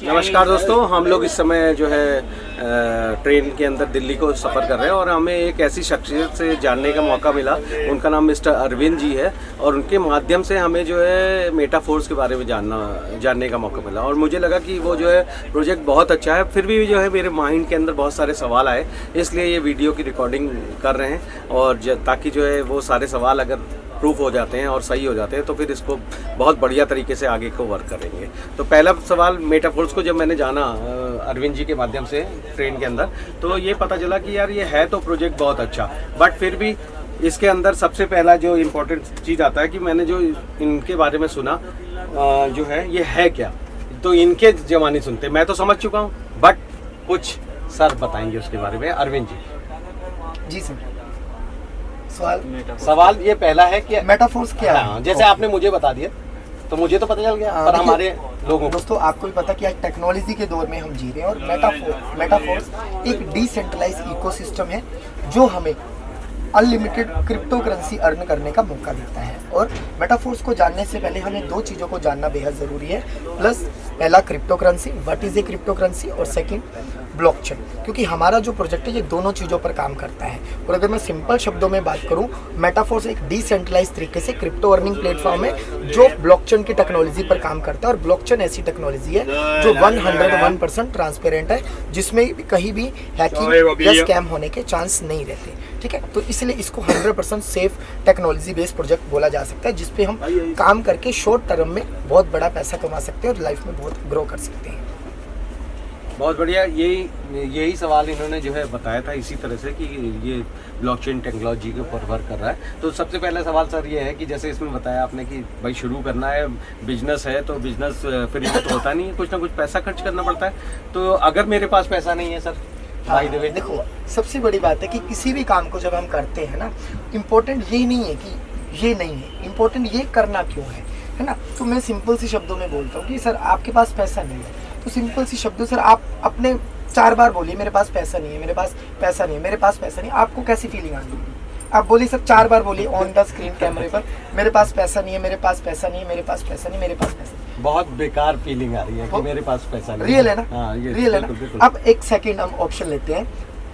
नमस्कार दोस्तों, हम लोग इस समय जो है ट्रेन के अंदर दिल्ली को सफ़र कर रहे हैं और हमें एक ऐसी शख्सियत से जानने का मौका मिला। उनका नाम मिस्टर अरविंद जी है और उनके माध्यम से हमें जो है मेटाफोर्स के बारे में जानने का मौका मिला और मुझे लगा कि वो जो है प्रोजेक्ट बहुत अच्छा है। फिर भी जो है मेरे माइंड के अंदर बहुत सारे सवाल आए, इसलिए ये वीडियो की रिकॉर्डिंग कर रहे हैं और ताकि जो है वो सारे सवाल अगर प्रूफ हो जाते हैं और सही हो जाते हैं तो फिर इसको बहुत बढ़िया तरीके से आगे को वर्क करेंगे। तो पहला सवाल, मेटाफोर्स को जब मैंने जाना अरविंद जी के माध्यम से ट्रेन के अंदर, तो ये पता चला कि यार ये है तो प्रोजेक्ट बहुत अच्छा, बट फिर भी इसके अंदर सबसे पहला जो इम्पोर्टेंट चीज़ आता है कि मैंने जो इनके बारे में सुना जो है ये है क्या, तो इनके ज़माने सुनते मैं तो समझ चुका हूँ, बट कुछ सर बताएंगे उसके बारे में। अरविंद जी। जी सर, सवाल ये पहला है कि मेटाफोर्स क्या है? जैसे आपने मुझे बता दिया तो मुझे तो पता चल गया, पर हमारे लोगों को दोस्तों आपको भी पता कि आज टेक्नोलॉजी के दौर में हम जी रहे हैं और मेटाफोर्स एक डिसेंट्रलाइज इकोसिस्टम है जो हमें अनलिमिटेड क्रिप्टो करेंसी अर्न करने का मौका देता है। और मेटाफोर्स को जानने से पहले हमें दो चीज़ों को जानना बेहद ज़रूरी है। प्लस पहला crypto currency, what is a crypto currency, और सेकंड ब्लॉकचेन, क्योंकि हमारा जो प्रोजेक्ट है ये दोनों चीज़ों पर काम करता है। और अगर मैं सिंपल शब्दों में बात करूं, मेटाफोर्स एक डिसेंट्रलाइज तरीके से क्रिप्टो अर्निंग प्लेटफॉर्म है जो ब्लॉकचेन की टेक्नोलॉजी पर काम करता है। और ब्लॉकचेन ऐसी टेक्नोलॉजी है जो 101% ट्रांसपेरेंट है, जिसमें कहीं भी हैकिंग या स्कैम होने के चांस नहीं रहते। ठीक है, तो इसलिए इसको 100% सेफ टेक्नोलॉजी बेस्ड प्रोजेक्ट बोला जा सकता है, जिसपे हम काम करके शॉर्ट टर्म में बहुत बड़ा पैसा कमा सकते हैं और लाइफ में बहुत ग्रो कर सकते हैं। बहुत बढ़िया। यही सवाल इन्होंने जो है बताया था इसी तरह से कि ये ब्लॉकचेन टेक्नोलॉजी के ऊपर वर्क कर रहा है। तो सबसे पहला सवाल सर ये है कि जैसे इसमें बताया आपने कि भाई शुरू करना है, बिजनेस है, तो बिजनेस फ्री तो होता नहीं है, कुछ ना कुछ पैसा खर्च करना पड़ता है। तो अगर मेरे पास पैसा नहीं है सर, बाय द वे, देखो सबसे बड़ी बात है कि किसी भी काम को जब हम करते हैं ना, इम्पोर्टेंट ये नहीं है कि ये नहीं है, इम्पोर्टेंट ये करना क्यों है ना। तो मैं सिंपल सी शब्दों में बोलता हूँ कि सर आपके पास पैसा नहीं है, तो सिंपल सी शब्दों सर आप अपने 4 बार बोलिए मेरे पास पैसा नहीं है, मेरे पास पैसा नहीं है, मेरे पास पैसा नहीं है। आपको कैसी फीलिंग आती है? आप बोलिए सर 4 बार बोलिए ऑन द स्क्रीन कैमरे पर, मेरे पास पैसा नहीं है, मेरे पास पैसा नहीं है, मेरे पास पैसा नहीं, मेरे पास पैसा नहीं। बहुत बेकार फीलिंग आ रही है कि मेरे पास पैसा नहीं। रियल है ना? हाँ, ये रियल है ना? अब एक सेकेंड हम ऑप्शन लेते हैं।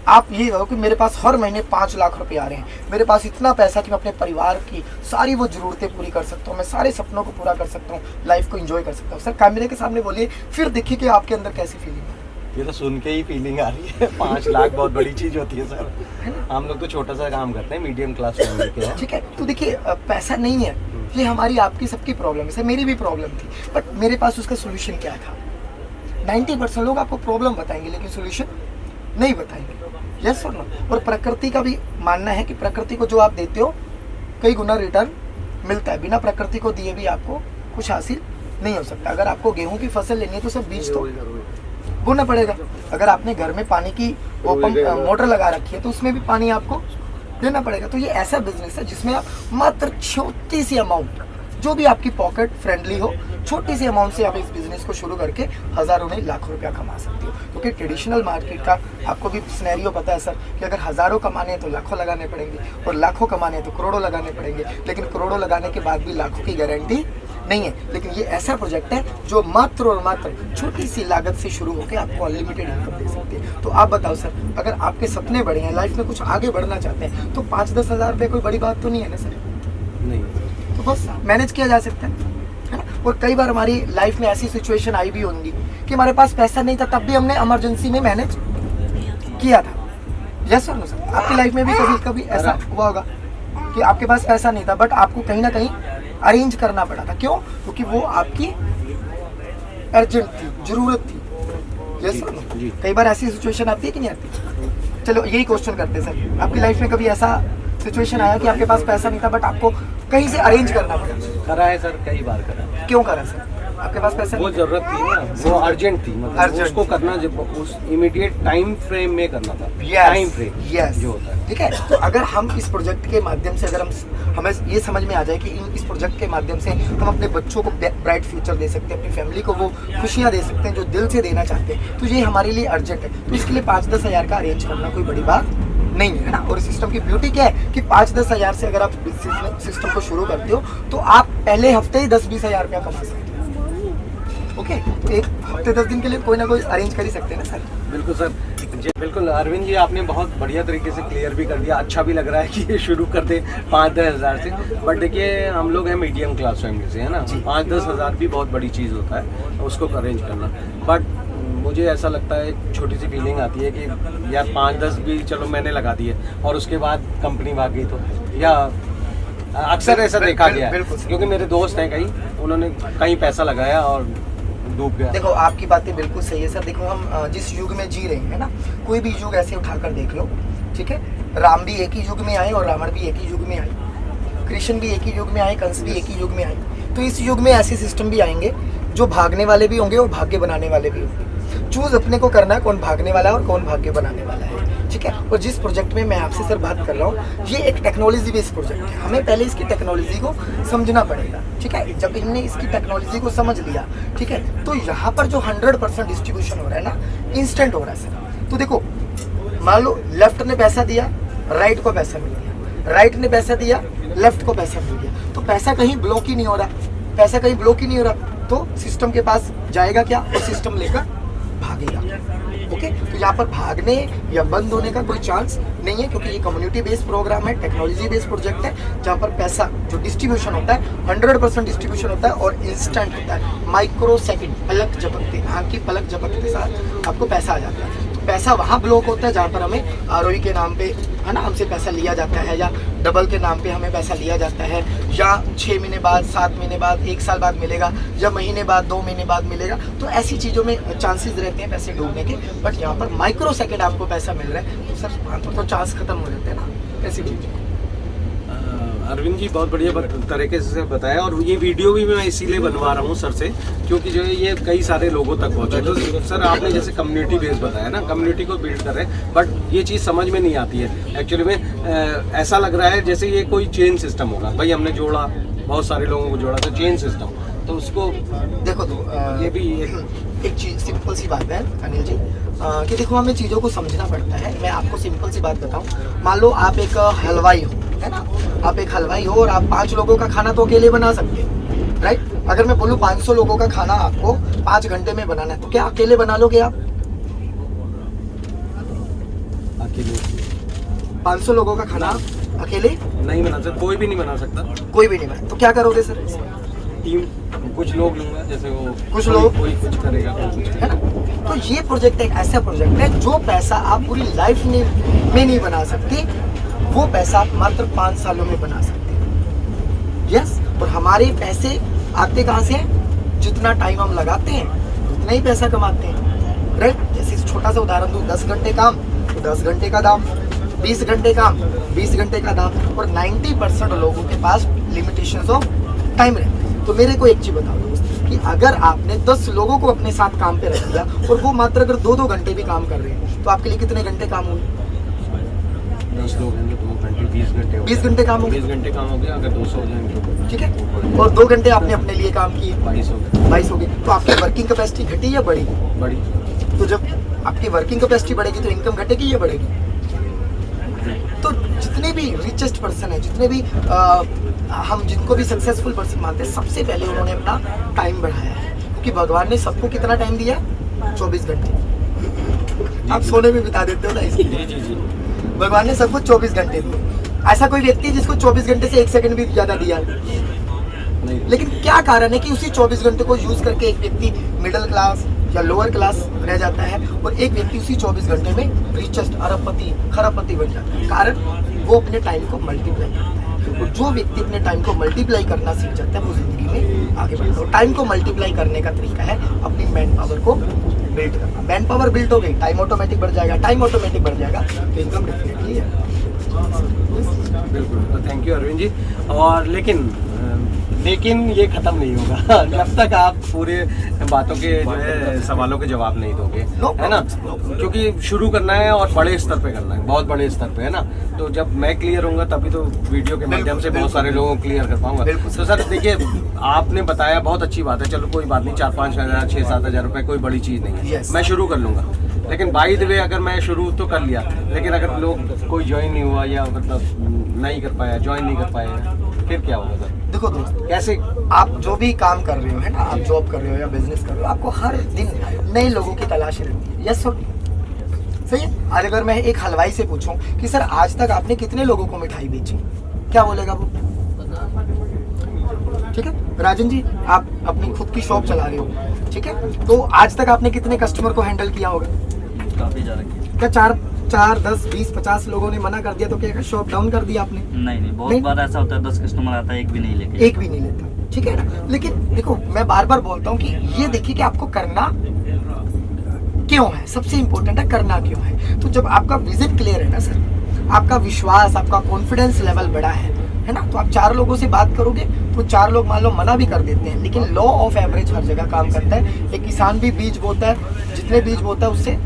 आप ये कहो कि मेरे पास हर महीने 5 लाख रुपए आ रहे हैं, मेरे पास इतना पैसा कि मैं अपने परिवार की सारी वो जरूरतें पूरी कर सकता हूँ, मैं सारे सपनों को पूरा कर सकता हूँ, लाइफ को एंजॉय कर सकता हूँ। सर कैमरे के सामने बोलिए, फिर देखिए कि आपके अंदर कैसी फीलिंग है। ये तो सुन के ही फीलिंग आ रही है। 5 लाख बहुत बड़ी चीज होती है सर, हम लोग तो छोटा सा काम करते हैं, मीडियम क्लास फैमिली के हैं। ठीक है, तो देखिए पैसा नहीं है, ये हमारी आपकी सबकी प्रॉब्लम है सर, मेरी भी प्रॉब्लम थी, बट मेरे पास उसका सोल्यूशन क्या था। 90% लोग आपको प्रॉब्लम बताएंगे लेकिन सोल्यूशन नहीं बताएंगे। यस और नो? और प्रकृति का भी मानना है कि प्रकृति को जो आप देते हो कई गुना रिटर्न मिलता है, बिना प्रकृति को दिए भी आपको कुछ हासिल नहीं हो सकता। अगर आपको गेहूं की फसल लेनी है तो सब बीज तो बोना पड़ेगा। अगर आपने घर में पानी की वो मोटर लगा रखी है तो उसमें भी पानी आपको देना पड़ेगा। तो ये ऐसा बिजनेस है जिसमें आप मात्र छोटी सी अमाउंट, जो भी आपकी पॉकेट फ्रेंडली हो, छोटी सी अमाउंट से आप इस बिजनेस को शुरू करके हज़ारों नहीं लाखों रुपया कमा सकते हो। क्योंकि ट्रेडिशनल मार्केट का आपको भी सिनेरियो पता है सर कि अगर हज़ारों कमाने हैं तो लाखों लगाने पड़ेंगे, और लाखों कमाने हैं तो करोड़ों लगाने पड़ेंगे, लेकिन करोड़ों लगाने के बाद भी लाखों की गारंटी नहीं है। लेकिन ये ऐसा प्रोजेक्ट है जो मात्र और मात्र छोटी सी लागत से शुरू होकर आपको अनलिमिटेड इनकम दे सकते हैं। तो आप बताओ सर, अगर आपके सपने बड़े हैं, लाइफ में कुछ आगे बढ़ना चाहते हैं, तो 5-10 हज़ार रुपये कोई बड़ी बात तो नहीं है ना सर? नहीं, तो बस मैनेज किया जा सकता है ना। और कई बार हमारी लाइफ में ऐसी सिचुएशन आई भी होंगी कि हमारे पास पैसा नहीं था, तब भी हमने इमरजेंसी में मैनेज किया था। यस और नो सर? आपकी लाइफ में भी कभी ऐसा हुआ होगा कि आपके पास पैसा नहीं था, बट आपको कहीं ना कहीं अरेंज करना पड़ा था। क्यों? क्योंकि वो आपकी अर्जेंट थी, जरूरत थी। यस और नो? कई बार ऐसी सिचुएशन आती है कि नहीं आती? चलो यही क्वेश्चन करते हैं सर, आपकी लाइफ में कभी ऐसा सिचुएशन आया कि आपके पास पैसा नहीं था बट आपको कहीं से अरेंज करना पड़ा? करा है सर, कई बार करा। क्यों करा सर? आपके पास पैसा वो जरूरत थी ना, वो अर्जेंट थी, मतलब उसको करना जब उस इमीडिएट टाइम फ्रेम में करना था। टाइम फ्रेम जो होता है, ठीक है। तो अगर हम इस प्रोजेक्ट के माध्यम से, अगर हमें ये समझ में आ जाए कि इस प्रोजेक्ट के माध्यम से हम अपने बच्चों को ब्राइट फ्यूचर दे सकते हैं, अपनी फैमिली को वो खुशियाँ दे सकते हैं जो दिल से देना चाहते हैं, तो ये हमारे लिए अर्जेंट है। तो इसके लिए 5-10 हज़ार का अरेंज करना कोई बड़ी बात नहीं है ना। और सिस्टम की ब्यूटी क्या है कि 5-10 हज़ार से अगर आप सिस्टम को शुरू करते हो तो आप पहले हफ्ते ही 10-20 हज़ार रुपया कमा सकते हो। ओके, तो एक हफ्ते 10 दिन के लिए कोई ना कोई अरेंज कर ही सकते हैं ना सर। बिल्कुल सर जी, बिल्कुल अरविंद जी, आपने बहुत बढ़िया तरीके से क्लियर भी कर दिया। अच्छा भी लग रहा है कि ये शुरू कर दे 5-10 हज़ार से। बट देखिए हम लोग हैं मीडियम क्लास फैमिली से, है ना। 5-10 हज़ार भी बहुत बड़ी चीज़ होता है उसको अरेंज करना। बट मुझे ऐसा लगता है, एक छोटी सी फीलिंग आती है कि यार 5-10 भी चलो मैंने लगा दिए और उसके बाद कंपनी भाग गई तो, या अक्सर ऐसा देखा गया है क्योंकि मेरे दोस्त हैं कई, उन्होंने कहीं पैसा लगाया और डूब गया। देखो आपकी बातें बिल्कुल सही है सर। देखो हम जिस युग में जी रहे हैं ना, कोई भी युग ऐसे उठाकर देख लो, ठीक है। राम भी एक ही युग में आए और रावण भी एक ही युग में आए, कृष्ण भी एक ही युग में आए, कंस भी एक ही युग में आए। तो इस युग में ऐसे सिस्टम भी आएंगे जो भागने वाले भी होंगे और भाग्य बनाने वाले भी होंगे। चूज अपने को करना है कौन भागने वाला है और कौन भाग्य बनाने वाला है, ठीक है। और जिस प्रोजेक्ट में मैं आपसे सर बात कर रहा हूँ, ये एक टेक्नोलॉजी बेस्ड प्रोजेक्ट है। हमें पहले इसकी टेक्नोलॉजी को समझना पड़ेगा, ठीक है। जब हमने इसकी टेक्नोलॉजी को समझ लिया, ठीक है, तो यहाँ पर जो 100% डिस्ट्रीब्यूशन हो रहा है ना, इंस्टेंट हो रहा है सर। तो देखो मान लो लेफ्ट ने पैसा दिया, राइट को पैसा मिल गया, राइट ने पैसा दिया, लेफ्ट को पैसा मिल गया। तो पैसा कहीं ब्लॉक ही नहीं हो रहा, पैसा कहीं ब्लॉक ही नहीं हो रहा। तो सिस्टम के पास जाएगा क्या, और सिस्टम लेकर भागेगा। ओके, तो यहाँ पर भागने या बंद होने का कोई चांस नहीं है, क्योंकि ये कम्युनिटी बेस्ड प्रोग्राम है, टेक्नोलॉजी बेस्ड प्रोजेक्ट है, जहाँ पर पैसा जो डिस्ट्रीब्यूशन होता है 100% डिस्ट्रीब्यूशन होता है और इंस्टेंट होता है। माइक्रो सेकंड, पलक झपकते, आँख की पलक झपकते के साथ आपको पैसा आ जाता है। तो पैसा वहाँ ब्लॉक होता है जहाँ पर हमें आरओई के नाम पे, है ना, हमसे पैसा लिया जाता है, या डबल के नाम पे हमें पैसा लिया जाता है, या 6 महीने बाद, 7 महीने बाद, 1 साल बाद मिलेगा, या महीने बाद, 2 महीने बाद मिलेगा। तो ऐसी चीज़ों में चांसेस रहते हैं पैसे डूबने के। बट यहाँ पर माइक्रो सेकंड आपको पैसा मिल रहा है, तो सर तो चांस खत्म हो जाते हैं ना ऐसी चीज़ें। अरविंद जी बहुत बढ़िया तरीके से बताया, और ये वीडियो भी मैं इसीलिए बनवा रहा हूँ सर से, क्योंकि जो है ये कई सारे लोगों तक पहुँचे। तो सर आपने जैसे कम्युनिटी बेस बताया ना, कम्युनिटी को बिल्ड कर रहे हैं, बट ये चीज़ समझ में नहीं आती है एक्चुअली में। ऐसा लग रहा है जैसे ये कोई चेन सिस्टम होगा। भाई हमने जोड़ा, बहुत सारे लोगों को जोड़ा, तो चेन सिस्टम, तो उसको देखो तो ये भी एक चीज सिंपल सी बात है अनिल जी, कि देखो हमें चीज़ों को समझना पड़ता है। मैं आपको सिंपल सी बात बताऊं, मान लो आप एक हलवाई हो, है ना, आप एक हलवाई हो और आप 5 लोगों का खाना तो अकेले बना सकते हैं, राइट। अगर मैं बोलूँ 500 लोगों का खाना आपको 5 घंटे में बनाना है, तो क्या अकेले बना लोगे आप? अकेले 500 लोगों का खाना अकेले नहीं बना सकता, कोई भी नहीं बना सकता, कोई भी नहीं बना। तो क्या करोगे सर? टीम, कुछ लोग लूंगा, जैसे वो कुछ लोग, कोई कुछ करेगा, कोई कुछ, है ना। तो ये प्रोजेक्ट एक ऐसा प्रोजेक्ट है जो पैसा आप पूरी लाइफ में नहीं बना सकते, वो पैसा आप मात्र 5 सालों में बना सकते हैं। यस, और हमारे पैसे आते कहाँ से हैं? जितना टाइम हम लगाते हैं उतना ही पैसा कमाते हैं, राइट। जैसे छोटा सा उदाहरण दूँ, 10 घंटे काम तो 10 घंटे का दाम, 20 घंटे काम 20 घंटे का दाम। और 90% लोगों के पास लिमिटेशंस ऑफ टाइम रहते हैं। तो मेरे को एक चीज बताओ दोस्त, कि अगर आपने 10 लोगों को अपने साथ काम पे रख दिया और वो मात्र अगर 2-2 घंटे भी काम कर रहे हैं, तो आपके लिए कितने घंटे काम हुए? 10 लोग हैं, 2 घंटे 20 घंटे, 20 घंटे काम हो गए। 20 घंटे काम हो गया। अगर 200 हो जाएंगे तो ठीक है, और 2 घंटे आपने अपने लिए काम किए, 22 हो गए। 22 हो गए। तो आपकी वर्किंग कैपेसिटी घटी या बढ़ी? बड़ी। तो जब आपकी वर्किंग कैपेसिटी बढ़ेगी तो इनकम घटेगी या बढ़ेगी? तो जितने भी रिचेस्ट पर्सन है, जितने भी हम जिनको भी सक्सेसफुल पर्सन मानते हैं, सबसे पहले उन्होंने अपना टाइम बढ़ाया है, क्योंकि भगवान ने सबको कितना टाइम दिया? 24 घंटे। आप सोने में बिता देते हो ना, इसलिए जी। भगवान ने सबको 24 घंटे दिए। ऐसा कोई व्यक्ति जिसको 24 घंटे से 1 सेकंड भी ज्यादा दिया नहीं। लेकिन क्या कारण है कि उसी 24 घंटे को यूज करके एक व्यक्ति मिडिल क्लास या लोअर क्लास रह जाता है, और एक व्यक्ति उसी 24 घंटे में रिचेस्ट, अरबपति, खरबपति बन जाता है? कारण वो अपने टाइम को मल्टीप्लाई करता है। और जो व्यक्ति अपने टाइम को मल्टीप्लाई करना सीख जाता है, वो जिंदगी में आगे बढ़ता है। टाइम को मल्टीप्लाई करने का तरीका है अपनी मैन पावर को बिल्ड करना। मैन पावर बिल्ड हो गई, टाइम ऑटोमेटिक बढ़ जाएगा, टाइम ऑटोमेटिक बढ़ जाएगा तो इनकम डेफिनेटली है। बिल्कुल, तो थैंक यू अरविंद जी। और लेकिन ये खत्म नहीं होगा जब तक आप पूरे बातों के जो है सवालों के जवाब नहीं दोगे, है ना, क्योंकि शुरू करना है और बड़े स्तर पे करना है, बहुत बड़े स्तर पे, है ना। तो जब मैं क्लियर होऊंगा तभी तो वीडियो के माध्यम से बहुत सारे लोगों को क्लियर कर पाऊंगा। तो सर देखिए, आपने बताया, बहुत अच्छी बात है, चलो कोई बात नहीं, 4-5 हज़ार 6-7 हज़ार रुपये कोई बड़ी चीज़ नहीं है, मैं शुरू कर लूँगा। लेकिन बाय द वे अगर मैं शुरू तो कर लिया, लेकिन अगर लोग कोई ज्वाइन नहीं हुआ या मतलब नहीं कर पाया, ज्वाइन नहीं कर पाया, फिर क्या होगा सर? देखो दोस्त, कैसे आप जो भी काम कर रहे हो है ना, आप जॉब कर रहे हो या बिजनेस कर रहे हो, आपको हर दिन नए लोगों की तलाश रहती है। यस और सही है। आज अगर मैं एक हलवाई से पूछूं कि सर आज तक आपने कितने लोगों को मिठाई बेची, क्या बोलेगा वो? ठीक है। राजन जी, आप अपनी खुद की शॉप चला रहे हो, ठीक है, तो आज तक आपने कितने कस्टमर को हैंडल किया होगा? काफी ज्यादा। क्या 4, 10, 20, 50 लोगों ने मना कर दिया तो क्या शॉप डाउन कर दिया आपने? नहीं, बहुत नहीं? बार ऐसा होता है 10 कस्टमर आता है, एक भी नहीं लेके। एक भी नहीं लेता, ठीक है ना। लेकिन देखो, मैं बार बार बोलता हूँ कि ये देखिए कि आपको करना क्यों है, सबसे इंपॉर्टेंट है करना क्यों है। तो जब आपका विजन क्लियर है ना सर, आपका विश्वास, आपका कॉन्फिडेंस लेवल बड़ा है ना, तो आप 4 लोगों से बात करोगे तो 4 लोग मान लो मना भी कर देते हैं, लेकिन लॉ ऑफ एवरेज हर जगह काम करता है। एक किसान भी बीज बोता है, जितने बीज बोता है उससे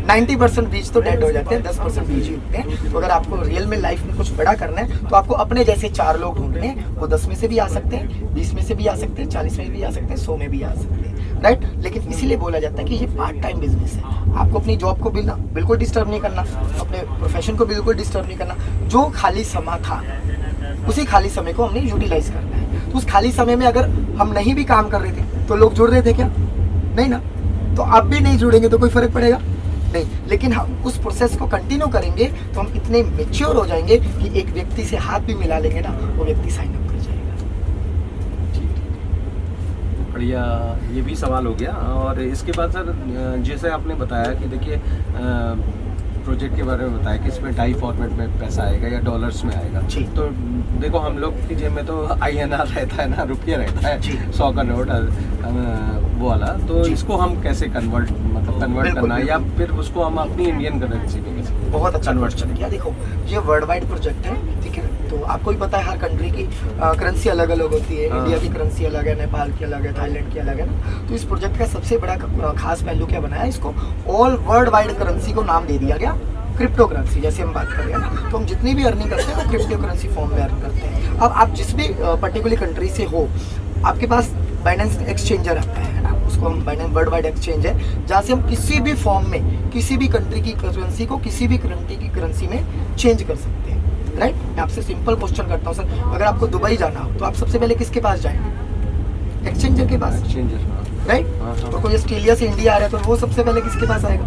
90% बीज तो डेड हो जाते हैं, 10% बीज ही उगते हैं। तो अगर आपको रियल में लाइफ में कुछ बड़ा करना है तो आपको अपने जैसे 4 लोग ढूंढने हैं। वो 10 में से भी आ सकते हैं, 20 में से भी आ सकते हैं, 40 में भी आ सकते हैं, 100 में भी आ सकते हैं, राइट। लेकिन इसीलिए बोला जाता है कि ये पार्ट टाइम बिजनेस है। आपको अपनी जॉब को बिल्कुल डिस्टर्ब नहीं करना, अपने प्रोफेशन को बिल्कुल डिस्टर्ब नहीं करना। जो खाली समय था उसी खाली समय को हमने यूटिलाइज करना है। तो उस खाली समय में अगर हम नहीं भी काम कर रहे थे तो लोग जुड़ रहे थे क्या? नहीं ना। तो आप भी नहीं जुड़ेंगे तो कोई फर्क पड़ेगा नहीं। लेकिन हम उस प्रोसेस को कंटिन्यू करेंगे तो हम इतने मेच्योर हो जाएंगे कि एक व्यक्ति से हाथ भी मिला लेंगे ना, वो व्यक्ति साइन अप कर जाएगा। बढ़िया, ये भी सवाल हो गया। और इसके बाद सर, जैसे आपने बताया कि देखिए प्रोजेक्ट के बारे में बताया कि इसमें डाई फॉर्मेट में पैसा आएगा या डॉलर्स में आएगा। जी। तो देखो हम लोग की जेब में तो INR रहता है ना, रुपया रहता है, जी। 100 का नोट वो वाला। तो जी। इसको हम कैसे कन्वर्ट बिल्कुल, करना है, या बिल्कुल। फिर उसको हम अपनी इंडियन करेंसी में कैसे बहुत अच्छा कन्वर्ट क्वेश्चन किया। देखो, ये वर्ल्ड वाइड प्रोजेक्ट है, ठीक है। तो आपको ही पता है हर कंट्री की करेंसी अलग अलग होती है। इंडिया की करेंसी अलग है, नेपाल की अलग है, थाईलैंड की अलग है ना। तो इस प्रोजेक्ट का सबसे बड़ा खास पहलू क्या बनाया, इसको ऑल वर्ल्ड वाइड करेंसी को नाम दे दिया गया क्रिप्टो करेंसी। जैसे हम बात कर रहे हैं ना, तो हम जितनी भी अर्निंग करते हैं वो क्रिप्टो करेंसी फॉर्म में अर्न करते हैं। अब आप जिस भी पर्टिकुलर कंट्री से हो, आपके पास बाइनेंस एक्सचेंजर आता है ना, उसको हम बाइनेंस वर्ल्ड वाइड एक्सचेंज है, जहाँ से हम किसी भी फॉर्म में किसी भी कंट्री की करेंसी को किसी भी कंट्री की करेंसी में चेंज कर सकते हैं, राइट। मैं आपसे सिंपल क्वेश्चन करता हूँ सर, अगर आपको दुबई जाना हो तो आप सबसे पहले किसके पास जाएंगे? एक्सचेंजर के पास, एक्सचेंजर, राइट। हाँ। और कोई ऑस्ट्रेलिया से इंडिया आ रहा है तो वो सबसे पहले किसके पास आएगा?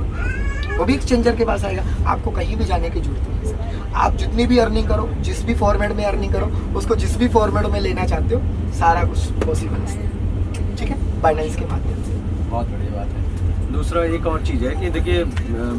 वो भी एक्सचेंजर के पास आएगा। आपको कहीं भी जाने की जरूरत नहीं है। आप जितनी भी अर्निंग करो, जिस भी फॉर्मेट में अर्निंग करो, उसको जिस भी फॉर्मेट में लेना चाहते हो, सारा कुछ पॉसिबल है, ठीक है, बाइनेंस के माध्यम से। बहुत बढ़िया बात है। दूसरा एक और चीज़ है कि देखिए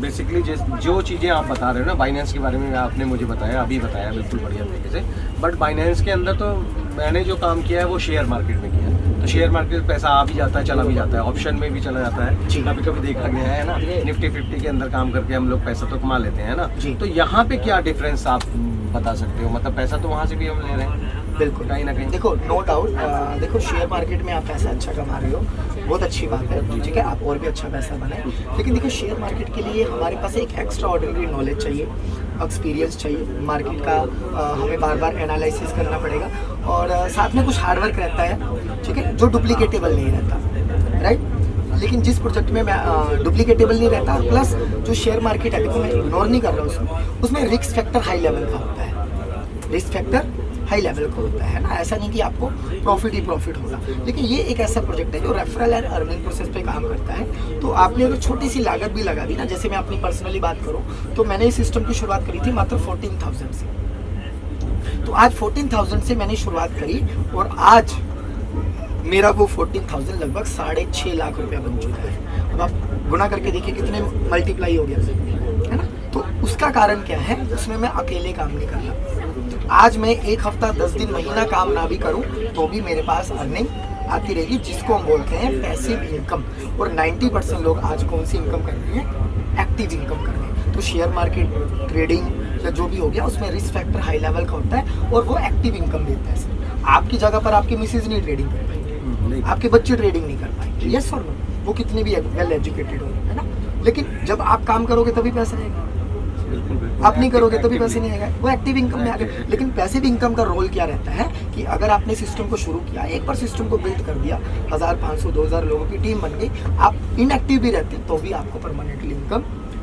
बेसिकली जो चीज़ें आप बता रहे हो ना बाइनेंस के बारे में, आपने मुझे बताया, अभी बताया बिल्कुल बढ़िया तरीके से। बट बाइनेंस के अंदर तो मैंने जो काम किया है वो शेयर मार्केट में किया है। तो शेयर मार्केट में पैसा आ भी जाता है, चला भी जाता है, ऑप्शन में भी चला जाता है। जी। कभी कभी देखा गया है ना, निफ्टी 50 के अंदर काम करके हम लोग पैसा तो कमा लेते हैं ना। जी। तो यहाँ पे क्या डिफरेंस आप बता सकते हो? मतलब पैसा तो वहाँ से भी हम ले रहे हैं बिल्कुल, कहीं ना कहीं। देखो, नो डाउट, देखो शेयर मार्केट में आप पैसा अच्छा कमा रहे हो, बहुत अच्छी बात है, ठीक है, आप और भी अच्छा पैसा बनाए। लेकिन देखो, शेयर मार्केट के लिए हमारे पास एक एक्स्ट्रा ऑर्डिनरी नॉलेज चाहिए, एक्सपीरियंस चाहिए, मार्केट का हमें बार बार एनालिसिस करना पड़ेगा, और साथ में कुछ हार्डवर्क रहता है, ठीक है, जो डुप्लीकेटेबल नहीं रहता, राइट। लेकिन जिस प्रोजेक्ट में मैं डुप्लीकेटेबल नहीं रहता, प्लस जो शेयर मार्केट है, देखो मैं इग्नोर नहीं कर रहा हूँ, उसमें रिस्क फैक्टर हाई लेवल का होता है, रिस्क फैक्टर हाई लेवल का होता है ना। ऐसा नहीं कि आपको प्रॉफिट ही प्रॉफिट होगा। लेकिन ये एक ऐसा प्रोजेक्ट है जो रेफरल एंड अर्निंग प्रोसेस पे काम करता है। तो आपने अगर छोटी सी लागत भी लगा दी ना, जैसे मैं अपनी पर्सनली बात करूँ तो मैंने इस सिस्टम की शुरुआत करी थी मात्र 14,000 से। तो आज 14,000 से मैंने शुरुआत करी और आज मेरा वो 14,000 लगभग 6.5 लाख रुपया बन चुका है। अब आप गुना करके देखिए कितने मल्टीप्लाई हो गया, है ना। तो उसका कारण क्या है, उसमें मैं अकेले काम नहीं कर रहा। आज मैं 1 हफ्ता 10 दिन महीना काम ना भी करूं तो भी मेरे पास अर्निंग आती रहेगी, जिसको हम बोलते हैं पैसिव इनकम। और 90% लोग आज कौन सी इनकम कर रहे हैं? एक्टिव इनकम कर रहे हैं। तो शेयर मार्केट, ट्रेडिंग या जो भी हो गया, उसमें रिस्क फैक्टर हाई लेवल का होता है और वो एक्टिव इनकम देता है। सर, आपकी जगह पर आपकी मिसेज नहीं ट्रेडिंग कर पाएंगे, आपके बच्चे ट्रेडिंग नहीं कर पाएंगे, यस और नो, वो कितने भी वेल एजुकेटेड हो, है ना। लेकिन जब आप काम करोगे तभी पैसा आएगा। बिल्कुल बिल्कुल। आप नहीं करोगे तो भी Active पैसे नहीं आएगा, वो एक्टिव इनकम में आ गए। लेकिन पैसिव इनकम का रोल क्या रहता है कि अगर आपने सिस्टम को शुरू किया, एक बार सिस्टम को बिल्ड कर दिया, 1000 500 2000 लोगों की टीम बन गई, आप इनएक्टिव भी रहते तो भी आपको परमानेंटली इनकम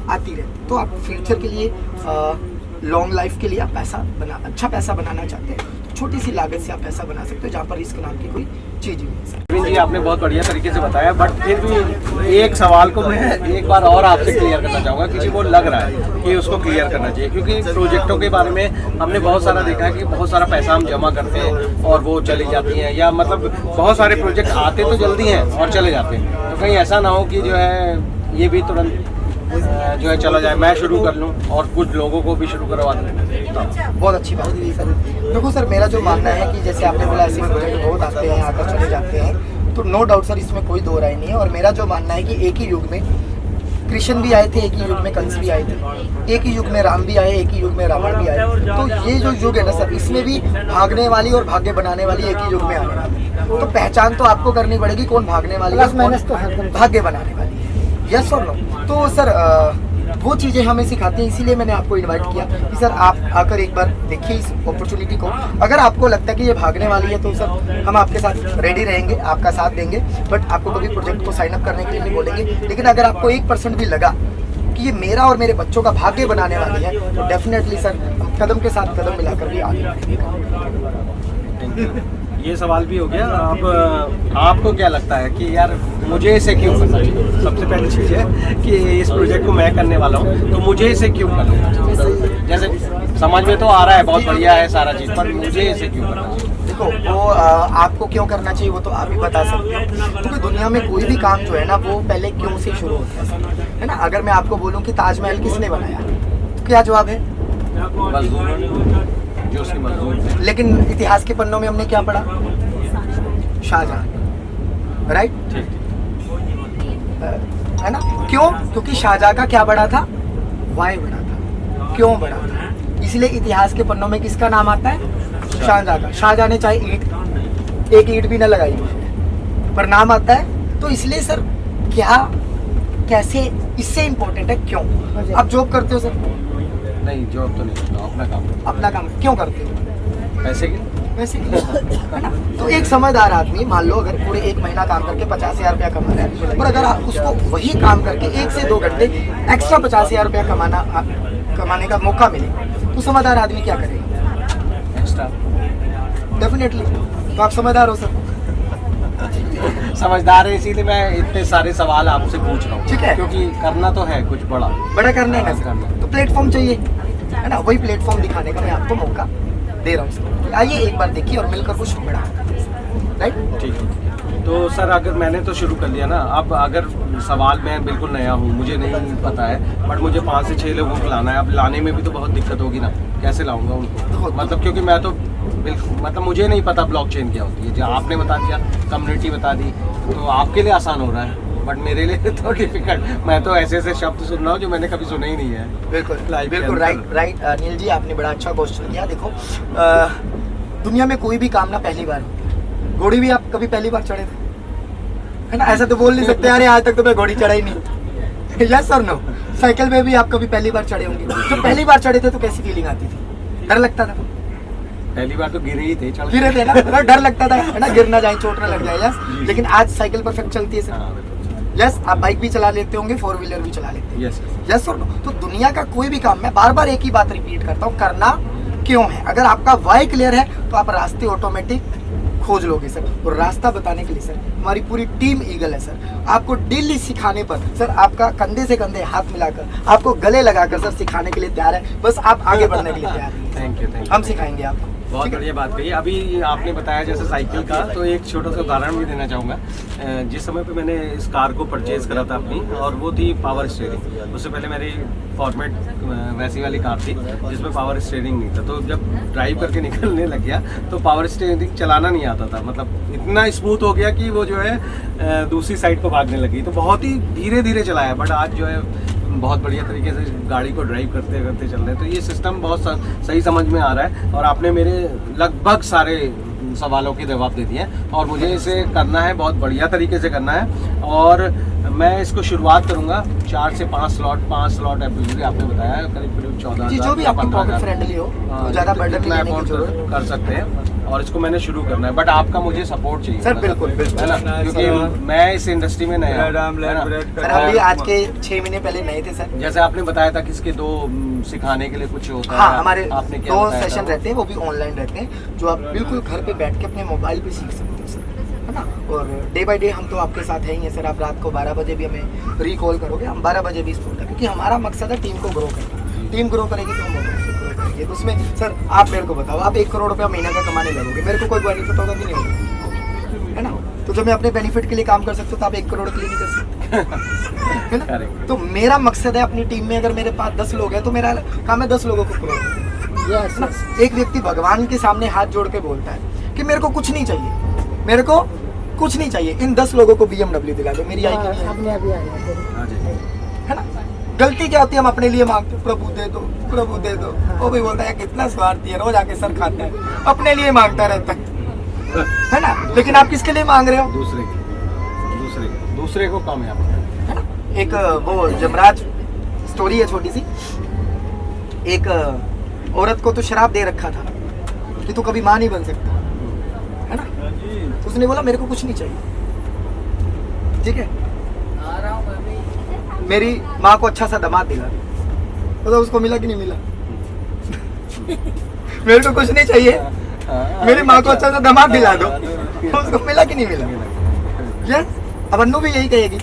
आती रहती। तो आप फ्यूचर के लिए, लॉन्ग लाइफ के लिए आप अच्छा पैसा बनाना चाहते हैं तो छोटी सी लागत से आप पैसा बना सकते हो, जहाँ पर रिस्क नाम की कोई चीज़ ही नहीं है। अरविंद जी आपने बहुत बढ़िया तरीके से बताया, बट फिर भी एक सवाल को मैं एक बार और आपसे क्लियर करना चाहूँगा, किसी को लग रहा है कि उसको क्लियर करना चाहिए, क्योंकि प्रोजेक्टों के बारे में हमने बहुत सारा देखा है कि बहुत सारा पैसा हम जमा करते हैं और वो चली जाती हैं, या मतलब बहुत सारे प्रोजेक्ट आते तो जल्दी हैं और चले जाते हैं। तो कहीं ऐसा ना हो कि जो है ये भी तुरंत जो है चला जाए, मैं शुरू कर लूँ और कुछ लोगों को भी शुरू करवा दूँ। बहुत अच्छी बात है सर। देखो सर, मेरा जो मानना है कि जैसे आपने बोला ऐसे प्रोजेक्ट बहुत आते हैं, आकर चले जाते हैं, तो नो डाउट सर इसमें कोई दो राय नहीं है। और मेरा जो मानना है कि एक ही युग में कृष्ण भी आए थे, एक ही युग में कंस भी आए थे, एक ही युग में राम भी आए, एक ही युग में रावण भी आए। तो ये जो युग है ना सर, इसमें भी भागने वाली और भाग्य बनाने वाली एक ही युग में आने वाली है। तो पहचान तो आपको करनी पड़ेगी कौन भागने वाली है, कौन भाग्य बनाने वाली है। यस और नो? तो सर वो चीज़ें हमें सिखाती हैं, इसीलिए मैंने आपको इनवाइट किया कि सर आप आकर एक बार देखिए इस अपॉर्चुनिटी को। अगर आपको लगता है कि ये भागने वाली है तो सर हम आपके साथ रेडी रहेंगे, आपका साथ देंगे, बट आपको कभी प्रोजेक्ट को साइन अप करने के लिए नहीं बोलेंगे। लेकिन अगर आपको 1% भी लगा कि ये मेरा और मेरे बच्चों का भाग्य बनाने वाली है, तो डेफिनेटली सर हम कदम के साथ कदम मिलाकर भी आगे बढ़ेंगे। ये सवाल भी हो गया। अब आपको क्या लगता है कि यार मुझे इसे क्यों करना चाहिए? सबसे पहली चीज़ है कि इस प्रोजेक्ट को मैं करने वाला हूँ, तो मुझे इसे क्यों करना चाहिए? जैसे समझ में तो आ रहा है बहुत बढ़िया है सारा चीज़, पर मुझे इसे क्यों करना चाहिए? देखो वो आपको क्यों करना चाहिए वो तो आप ही बता सकते हो, क्योंकि दुनिया में कोई भी काम जो है ना वो पहले क्यों से शुरू होता है ना। अगर मैं आपको बोलूँ कि ताजमहल किसने बनाया तो क्या जवाब है? मजदूरों ने, जो उसके मजदूर थे। लेकिन इतिहास के पन्नों में हमने क्या पढ़ा? शाहजहां, राइट? है ना? क्यों? क्योंकि शाहजहां का क्या बड़ा था? वाय बड़ा था। क्यों बड़ा था? इसलिए इतिहास के पन्नों में किसका नाम आता है? शाहजहां का। शाहजहां ने चाहे एक ईंट भी न लगाई पर नाम आता है। तो इसलिए सर क्या, कैसे, इससे इम्पोर्टेंट है क्यों। आप जॉब करते हो सर? नहीं, जॉब तो नहीं करता, अपना काम। अपना काम क्यों करते हो? पैसे के? पैसे के लिए, है ना? तो एक समझदार आदमी मान लो अगर पूरे 1 महीना काम करके 50,000 रुपया कमा रहा है, और अगर आप उसको वही काम करके 1 से 2 घंटे एक्स्ट्रा 50,000 रुपया कमाने का मौका मिले तो समझदार आदमी क्या करेगा? एक्स्ट्रा। डेफिनेटली। तो आप समझदार हो सर। समझदार है, इसीलिए मैं इतने सारे सवाल आपसे पूछ रहा हूँ। ठीक है। क्योंकि करना तो है कुछ बड़ा करने का करना है। तो प्लेटफॉर्म चाहिए, है ना? वही प्लेटफॉर्म दिखाने का मैं आपको मौका दे रहा हूँ सर। आइए एक बार देखिए और मिलकर कुछ बड़ा, राइट? ठीक है। तो सर अगर मैंने तो शुरू कर लिया ना, अब अगर सवाल, मैं बिल्कुल नया हूँ, मुझे नहीं पता है, बट मुझे 5 से 6 लोगों को लाना है। अब लाने में भी तो बहुत दिक्कत होगी ना, कैसे लाऊंगा उनको? मतलब क्योंकि मैं तो बिल्कुल, मतलब मुझे नहीं पता ब्लॉकचेन क्या होती है। जो आपने बता दिया, कम्युनिटी बता दी, तो आपके लिए आसान हो रहा है, बट मेरे लिए तो डिफिकल्ट। मैं तो ऐसे ऐसे शब्द सुन रहा हूँ जो मैंने कभी सुने ही नहीं है। बिल्कुल बिल्कुल, राइट नील जी, आपने बड़ा अच्छा क्वेश्चन किया। देखो दुनिया में कोई भी काम ना पहली बार होता है। घोड़ी भी आप कभी पहली बार चढ़े थे, है ना? ऐसा तो बोल नहीं सकते अरे आज तक तो मैं घोड़ी चढ़ा ही नहीं। यस और नो? साइकिल में भी आप कभी पहली बार चढ़े होंगे। जब पहली बार चढ़े थे तो कैसी फीलिंग आती थी? डर लगता था? पहली बार तो गिरे ही थे, गिरे थे ना, डर लगता था, है ना? गिर ना जाए, चोट ना लग जाए। यस, लेकिन आज साइकिल परफेक्ट चलती है सर। यस, आप बाइक भी चला लेते होंगे, 4 व्हीलर भी चला लेते हैं। यस और नो? तो दुनिया का कोई भी काम, मैं बार बार एक ही बात रिपीट करता हूँ, करना क्यों है। अगर आपका वाई क्लियर है तो आप रास्ते ऑटोमेटिक खोज लोगे सर। और रास्ता बताने के लिए सर हमारी पूरी टीम ईगल है सर। आपको डेली सिखाने पर सर, आपका कंधे से कंधे हाथ मिलाकर, आपको गले लगाकर सर सिखाने के लिए तैयार है। बस आप आगे बढ़ने के लिए तैयार हैं। Thank you. हम सिखाएंगे आपको। बहुत बढ़िया बात कही। अभी आपने बताया जैसे साइकिल का, तो एक छोटा सा उदाहरण भी देना चाहूँगा। जिस समय पे मैंने इस कार को परचेज़ करा था अपनी, और वो थी पावर स्टीयरिंग। उससे पहले मेरी फॉर्मेट वैसी वाली कार थी जिसमें पावर स्टीयरिंग नहीं था। तो जब ड्राइव करके निकलने लग गया तो पावर स्टीयरिंग चलाना नहीं आता था। मतलब इतना स्मूथ हो गया कि वो जो है दूसरी साइड को भागने लगी। तो बहुत ही धीरे धीरे चलाया, बट आज जो है बहुत बढ़िया तरीके से गाड़ी को ड्राइव करते करते चल रहे हैं। तो ये सिस्टम बहुत सही समझ में आ रहा है। और आपने मेरे लगभग सारे सवालों के जवाब दे दिए और मुझे इसे करना है, बहुत बढ़िया तरीके से करना है। और मैं इसको शुरुआत करूंगा 4 से 5 स्लॉट एपिसोड आपने बताया है, करीब 14,000 जी, जो भी आपको पॉकेट फ्रेंडली हो, तो ज़्यादा बर्डन जितना लेने की अमाउंट जरूरत कर सकते हैं और इसको मैंने शुरू करना है। बट आपका मुझे सपोर्ट चाहिए सर, बिल्कुल, बिल्कुल। है ना, क्योंकि मैं इस इंडस्ट्री में नया हूं, है ना। सर हम भी आज के 6 महीने पहले नए थे सर। जैसे आपने बताया था कि इसके 2 सिखाने के लिए कुछ होता हाँ, है, हमारे आपने क्या 2 बताया सेशन था? रहते हैं, वो भी ऑनलाइन रहते हैं, जो आप बिल्कुल घर पे बैठ के अपने मोबाइल पे सीख सकते हो सर, है ना। और डे बाय डे हम तो आपके साथ है ही हैं सर। आप रात को 12 बजे भी हमें रिकॉल करोगे, हम 12 बजे भी स्पॉट है, क्योंकि हमारा मकसद है टीम को ग्रो करना। टीम ग्रो करेगी तो हम ग्रो करेंगे। तो उसमें सर आप मेरे को बताओ, आप 1 करोड़ रुपया महीना का कमाने लगोगे, मेरे को कोई बेनिफिट होगा कि नहीं होगा, है ना। तो जब मैं अपने बेनिफिट के लिए काम कर सकता हूँ तो आप 1 करोड़ के लिए नहीं कर सकते, है ना। Correct. तो मेरा मकसद है अपनी टीम में अगर मेरे पास 10 लोग हैं तो मेरा काम है 10 लोगों को ग्रो करना, है ना। एक व्यक्ति भगवान के सामने हाथ जोड़ के बोलता है कि मेरे को कुछ नहीं चाहिए, मेरे को कुछ नहीं चाहिए, इन 10 लोगों को BMW दिला दो, मेरी आएगी नहीं आएगी, हाँ जी। है ना। गलती क्या होती है, हम अपने लिए मांगते हैं, प्रभु दे दो, प्रभु दे दो। वो भी बोलता है कितना स्वार्थी है, रोज आके सर खाता है, अपने लिए मांगता रहता है ना। लेकिन आप किसके लिए मांग रहे हो? दूसरे को कामयाब है ना। एक वो जमराज स्टोरी है छोटी सी। एक औरत को तो शराब दे रखा था कि तू कभी माँ नहीं बन सकता, है ना। तो उसने बोला मेरे को कुछ नहीं चाहिए, ठीक है, मेरी माँ को अच्छा सा दामाद दिला दो। तो उसको मिला कि नहीं मिला? मेरे को कुछ नहीं चाहिए, मेरी माँ को अच्छा सा दामाद दिला दो। उसको मिला कि नहीं मिला? यस। अब अन्नू भी यही कहेगी।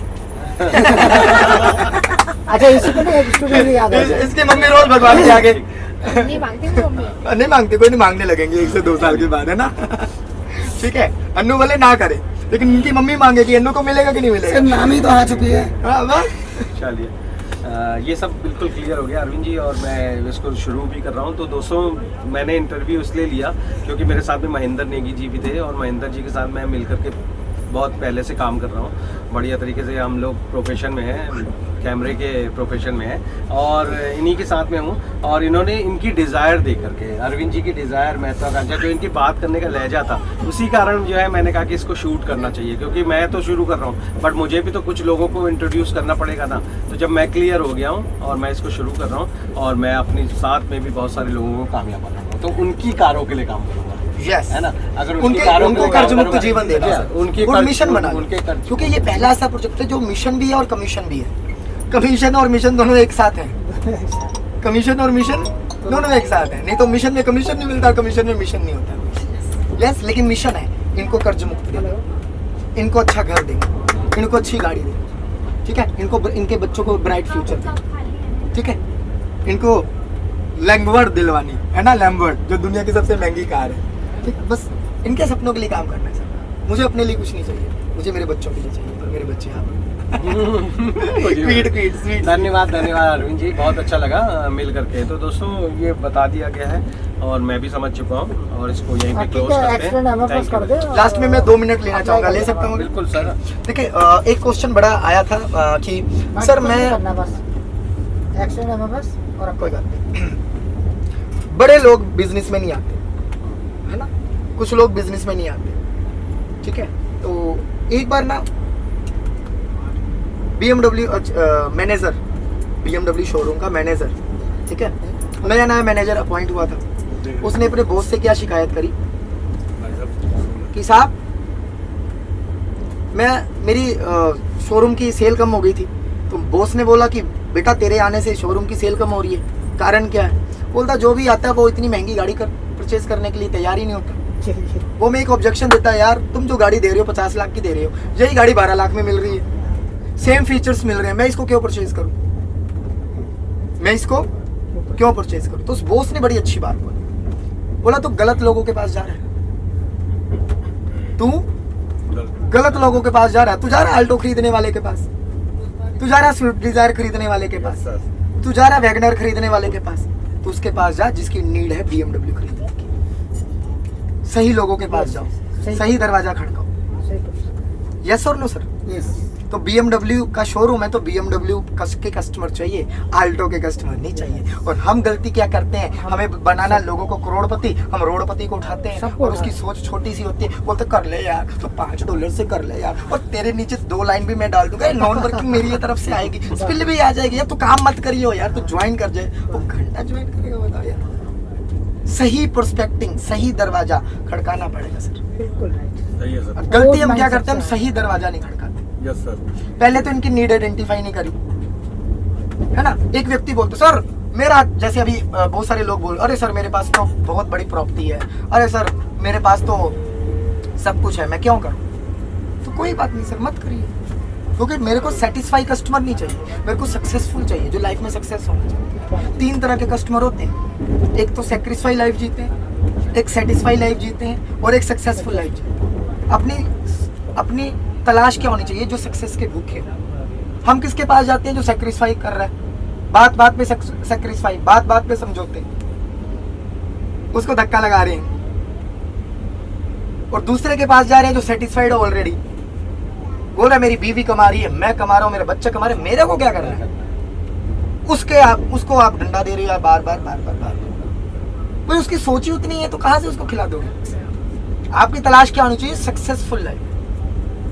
अच्छा, इसी को एक स्टूडेंट याद है, इसकी मम्मी रोज भगवान के आगे नहीं मांगती मम्मी, नहीं मांगती, कोई नहीं मांगने लगेंगे 1 से 2 साल के बाद, है ना। ठीक है, अन्नू भले ना करे लेकिन इनकी मम्मी मांगेगी, अन्नू को मिलेगा कि नहीं मिलेगा? नाम ही तो आ चुकी है। हाँ, बस। चलिए, ये सब बिल्कुल क्लियर हो गया अरविंद जी, और मैं इसको शुरू भी कर रहा हूँ। तो दोस्तों, मैंने इंटरव्यू इसलिए लिया क्योंकि मेरे साथ में महेंद्र नेगी जी भी थे और महेंद्र जी के साथ मैं मिल करके बहुत पहले से काम कर रहा हूँ। बढ़िया तरीके से हम लोग प्रोफेशन में हैं, कैमरे के प्रोफेशन में हैं और इन्हीं के साथ में हूँ। और इन्होंने इनकी डिज़ायर देख करके, अरविंद जी की डिज़ायर, महत्वाकांक्षा, जो इनकी बात करने का लहजा था, उसी कारण जो है मैंने कहा कि इसको शूट करना चाहिए, क्योंकि मैं तो शुरू कर रहा हूँ बट मुझे भी तो कुछ लोगों को इंट्रोड्यूस करना पड़ेगा ना। तो जब मैं क्लियर हो गया हूँ और मैं इसको शुरू कर रहा हूँ और मैं अपनी साथ में भी बहुत सारे लोगों को कामयाब बनाऊंगा, तो उनकी कारों के लिए काम करूँगा, यस, है ना। अगर उनको कर्ज मुक्त जीवन देना, उनकी मिशन बना, क्योंकि ये पहला ऐसा प्रोजेक्ट है जो मिशन भी है और कमीशन भी है। कमीशन और मिशन दोनों एक साथ हैं। कमीशन और मिशन दोनों एक साथ हैं, नहीं तो मिशन में कमीशन नहीं मिलता, कमीशन में मिशन नहीं होता। यस, लेकिन मिशन है इनको कर्ज मुक्त देना, इनको अच्छा घर देंगे, इनको अच्छी गाड़ी देंगे, ठीक है, इनको इनके बच्चों को ब्राइट फ्यूचर देंगे, ठीक है, इनको लैम्बोर्गिनी दिलवानी है ना, लैम्बोर्गिनी जो दुनिया की सबसे महंगी कार है, ठीक है। बस इनके सपनों के लिए काम करना है सर। मुझे अपने लिए कुछ नहीं चाहिए, मुझे मेरे बच्चों के लिए चाहिए, और मेरे बच्चे आप। स्वीट। धन्यवाद अरविंद जी, बहुत अच्छा लगा मिल करके। तो दोस्तों, ये बता दिया गया है और मैं भी समझ चुका हूँ और इसको यहीं पे क्लोज करते हैं। Thank you। लास्ट में मैं 2 मिनट लेना चाहूँगा, ले सकता हूँ? बिल्कुल सर। देखिए, एक क्वेश्चन बड़ा आया था कि सर मैं एक्शन है बस, और कोई बात नहीं। बड़े लोग बिजनेस में नहीं आते, है ना, कुछ लोग बिजनेस में नहीं आते, ठीक है। तो एक बार ना BMW मैनेजर, BMW शोरूम का मैनेजर, ठीक है, नया मैनेजर अपॉइंट हुआ था। उसने अपने बॉस से क्या शिकायत करी कि साहब, मेरी शोरूम की सेल कम हो गई थी। तो बॉस ने बोला कि बेटा, तेरे आने से शोरूम की सेल कम हो रही है, कारण क्या है? बोलता जो भी आता है वो इतनी महंगी गाड़ी परचेज करने के लिए तैयार ही नहीं होता। वो मैं एक ऑब्जेक्शन देता है, यार तुम जो गाड़ी दे रहे हो 50 लाख की दे रहे हो, यही गाड़ी 12 लाख में मिल रही है, सेम फीचर्स मिल रहे हैं, मैं इसको क्यों परचेज करूं? मैं इसको क्यों परचेज करूं? तो उस बॉस ने बड़ी अच्छी बात बोला, तू गलत लोगों के पास जा रहा है, तू गलत लोगों के पास जा रहा है। तू जा रहा है अल्टो खरीदने वाले के पास, तू जा रहा है स्विफ्ट डिजायर खरीदने वाले के पास, तू जा रहा है वैगनर खरीदने वाले के पास, तो उसके पास जा जिसकी नीड है BMW खरीदने की। सही लोगों के पास जाओ, सही दरवाजा खड़काओ। यस और नो सर? यस तो BMW का शोरूम है तो BMW के कस्टमर चाहिए, आल्टो के कस्टमर नहीं चाहिए। और हम गलती क्या करते हैं, हमें बनाना लोगों को करोड़पति, हम रोडपति को उठाते हैं सबको और उसकी सोच छोटी सी होती है, बोलते कर ले यार तो $5 से कर ले यार, और तेरे नीचे 2 लाइन भी मैं डाल दूंगा, नॉन वर्किंग मेरी तरफ से आएगी, स्पिल भी आ जाएगी, यार तो काम मत करियो यार, तो ज्वाइन कर जाए। वो घंटा ज्वाइन करेगा बताओ यार। सही प्रोस्पेक्टिंग, सही दरवाजा खड़काना पड़ेगा सर। बिल्कुल राइट। सही है और गलती हम क्या करते हैं, हम सही दरवाजा नहीं खड़काते। Yes sir. पहले तो इनकी नीड आइडेंटिफाई नहीं करी, है ना। एक व्यक्ति बोलते सर मेरा, जैसे अभी बहुत सारे लोग बोल, अरे सर मेरे पास तो बहुत बड़ी प्रॉपर्टी है, अरे सर मेरे पास तो सब कुछ है, मैं क्यों करूं? तो कोई बात नहीं सर, मत करिए, क्योंकि मेरे को सेटिस्फाई कस्टमर नहीं चाहिए, मेरे को सक्सेसफुल चाहिए, जो लाइफ में सक्सेस होना चाहिए। 3 तरह के कस्टमर होते हैं, एक तो सेक्रीफाई लाइफ जीते हैं, एक सेटिस्फाई लाइफ जीते हैं, और एक सक्सेसफुल लाइफ जीते हैं। अपनी तलाश क्या होनी चाहिए, जो सक्सेस के भूखे हो। हम किसके पास जाते हैं, जो सेक्रीफाई कर रहा है, बात बात पे सेक्रीफाई, बात बात पे समझौते, उसको धक्का लगा रहे हैं। और दूसरे के पास जा रहे हैं जो सेटिस्फाइड है ऑलरेडी, बोल रहा है मेरी बीवी कमा रही है, मैं कमा रहा हूँ, मेरे बच्चे कमा रहे हैं, मेरे को क्या करना है। उसको आप डंडा दे रहे हो बार बार बार बार बार। कोई उसकी सोची उतनी है तो कहाँ से उसको खिला दोगे। आपकी तलाश क्या होनी चाहिए, सक्सेसफुल लाइफ,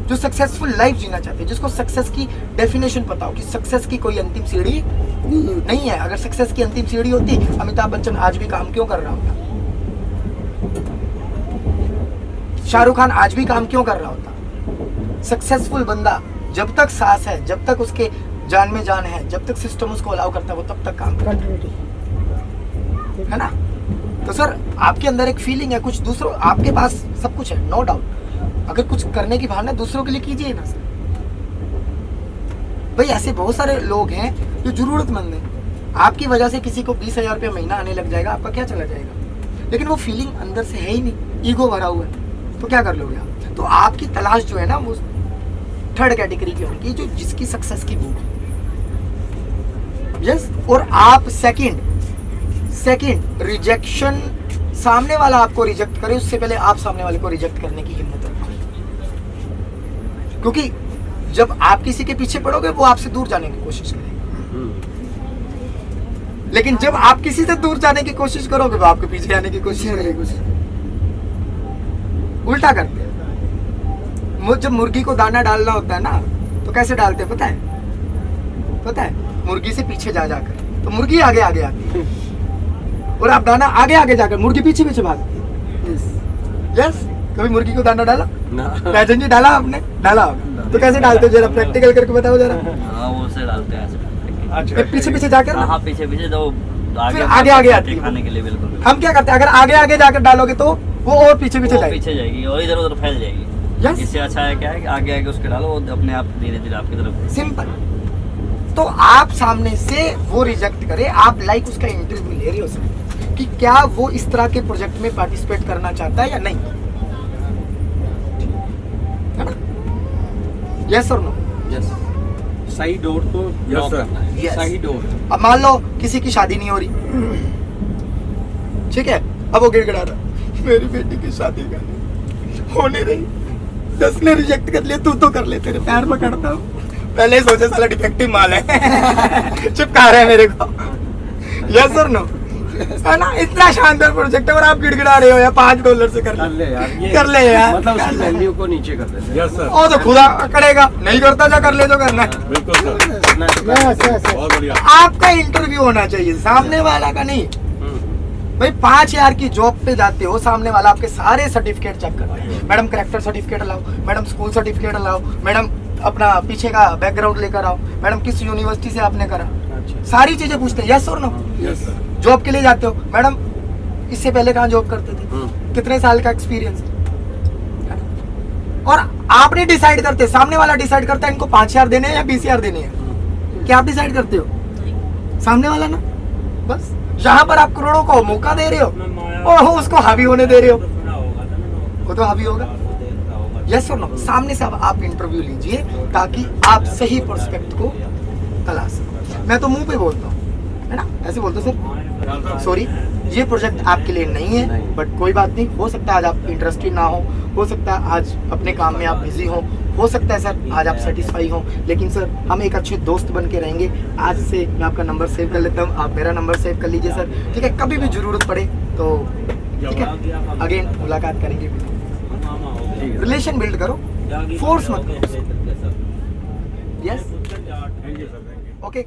जो सक्सेसफुल लाइफ जीना चाहते हैं, जिसको सक्सेस की डेफिनेशन पता हो कि सक्सेस की कोई अंतिम सीढ़ी नहीं है। अगर सक्सेस की अंतिम सीढ़ी होती, अमिताभ बच्चन आज भी काम क्यों कर रहा होता, शाहरुख खान आज भी काम क्यों कर रहा होता। सक्सेसफुल बंदा जब तक सांस है, जब तक उसके जान में जान है, जब तक सिस्टम उसको अलाउ करता है, वो तब तक काम करता है ना। तो सर आपके अंदर एक फीलिंग है, कुछ दूसरों, आपके पास सब कुछ है, नो डाउट। अगर कुछ करने की भावना दूसरों के लिए कीजिए ना सर। भाई ऐसे बहुत सारे लोग हैं जो जरूरतमंद हैं, आपकी वजह से किसी को 20,000 रुपये महीना आने लग जाएगा, आपका क्या चला जाएगा। लेकिन वो फीलिंग अंदर से है ही नहीं, ईगो भरा हुआ है, तो क्या कर लोगे आप। तो आपकी तलाश जो है ना, वो 3rd कैटेगरी की होगी, जो जिसकी सक्सेस की भूख है। यस। और आप सेकंड रिजेक्शन, सामने वाला आपको रिजेक्ट करे उससे पहले आप सामने वाले को रिजेक्ट करने की हिम्मत रखो। क्योंकि जब आप किसी के पीछे पड़ोगे, वो आपसे दूर जाने की कोशिश करेगा, लेकिन जब आप किसी से दूर जाने की कोशिश करोगे, वो आपके पीछे आने की कोशिश करेगा। उल्टा करते हैं। जब मुर्गी को दाना डालना होता है ना, तो कैसे डालते हैं पता है, मुर्गी से पीछे जाकर, तो मुर्गी आगे आती है, और आप दाना आगे जाकर, मुर्गी पीछे भागती है। यस। कभी मुर्गी को दाना डाला? राजन जी डाला आपने? डाला होगा। तो कैसे डालते हो, जरा प्रैक्टिकल करके बताओ जरा। हाँ वो से डालते हैं ऐसे। पीछे जाकर ना? हाँ पीछे जो फिर आगे आती है खाने के लिए। बिल्कुल। हम क्या करते हैं, अगर आगे जाकर डालोगे तो वो और पीछे जाएगी और इधर उधर फैल जाएगी। यस। इससे अच्छा है क्या है कि आगे उसके डालो, वो अपने आप धीरे आपकी तरफ। सिंपल। तो आप सामने से वो रिजेक्ट करे, आप लाइक उसका इंटरव्यू ले रहे हो सर, कि क्या वो इस तरह के प्रोजेक्ट में पार्टिसिपेट करना चाहता है या नहीं, है ना। यस और नो? यस। सही डोर को नॉक करना है। Yes. सही डोर। अब मान लो किसी की शादी नहीं हो रही, ठीक है, अब वो गिड़गिड़ा रहा, मेरी बेटी की शादी का हो नहीं रही, 10 ने रिजेक्ट कर लिया, तू तो कर ले, तेरे पैर पकड़ता हूँ। पहले ही सोचे साला डिफेक्टिव माल है, चिपका रहे हैं मेरे को। यस और नो? है ना, इतना शानदार प्रोजेक्ट है और आप गिड़गिड़ा रहे हो यार, $5 से कर ले यार, कर ले यार, मतलब उसकी वैल्यू को नीचे कर देते हैं। Yes sir. ओ तो खुदा करेगा, नहीं करता जा, कर ले जो करना है। बिल्कुल सर। बहुत बढ़िया। आपका इंटरव्यू होना चाहिए, सामने वाला का नहीं। भाई 5,000 की जॉब पे जाते हो, सामने वाला आपके सारे सर्टिफिकेट चेक करता है। मैडम कैरेक्टर सर्टिफिकेट लाओ, मैडम स्कूल सर्टिफिकेट लाओ, मैडम अपना पीछे का बैकग्राउंड लेकर आओ, मैडम किस यूनिवर्सिटी से आपने करा, सारी चीजें पूछते हैं। यस और नो? Yes sir. जॉब के लिए जाते हो, मैडम इससे पहले कहाँ जॉब करते थे, कितने साल का एक्सपीरियंस, और आप नहीं डिसाइड करते, सामने वाला डिसाइड करता है इनको 5,000 देने हैं या 20,000 देने हैं। क्या आप डिसाइड करते हो? सामने वाला ना। बस जहां पर आप करोड़ों को मौका दे रहे हो और उसको हावी होने दे रहे हो, वो तो हावी होगा। यस और नो? सामने से अब आप इंटरव्यू लीजिए ताकि आप सही प्रोस्पेक्ट को तलाश सको। मैं तो मुंह पे बोलता हूँ, है ना, ऐसे बोलते सर सॉरी ये प्रोजेक्ट आपके लिए नहीं है, बट कोई बात नहीं, हो सकता है आज आप इंटरेस्टेड ना हो सकता है आज अपने काम में आप बिजी हो हो सकता है सर आज आप सेटिस्फाई हो, लेकिन सर हम एक अच्छे दोस्त बन के रहेंगे। आज से मैं आपका नंबर सेव कर लेता हूँ, आप मेरा नंबर सेव कर लीजिए सर, ठीक है। कभी भी ज़रूरत पड़े तो ठीक है अगेन मुलाकात करेंगे। रिलेशन बिल्ड करो, फोर्स मत करो। Yes okay.